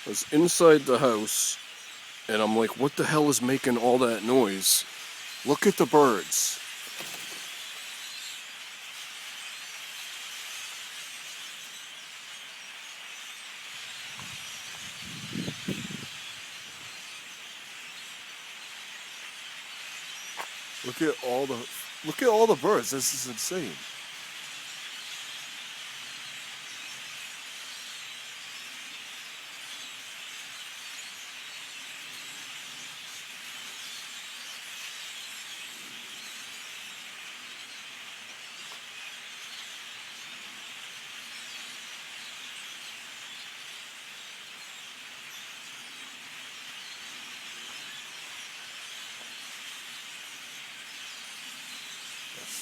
I was inside the house, and I'm like, what the hell is making all that noise? Look at the birds. Look at all the look at all the birds. This is insane.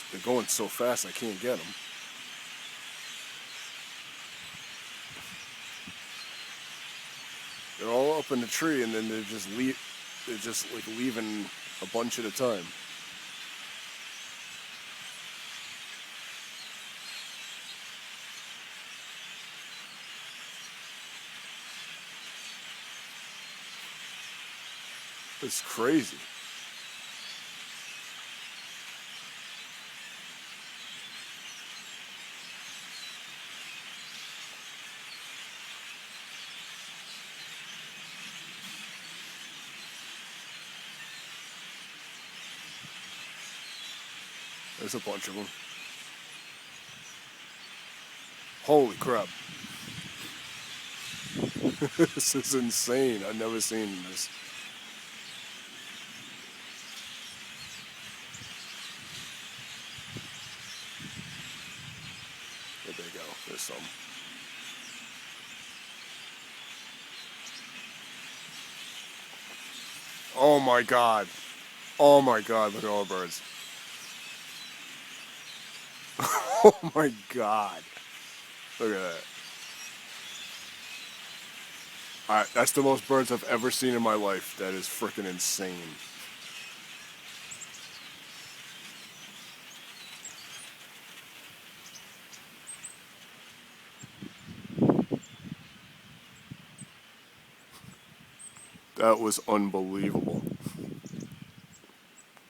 They're going so fast I can't get them. They're all up in the tree, and then they're just like leaving a bunch at a time. It's crazy. There's a bunch of them. Holy crap. This is insane. I've never seen this. There they go. There's some. Oh my god. Oh my god, look at all the birds. Oh my god. Look at that. Alright, that's the most birds I've ever seen in my life. That is freaking insane. That was unbelievable.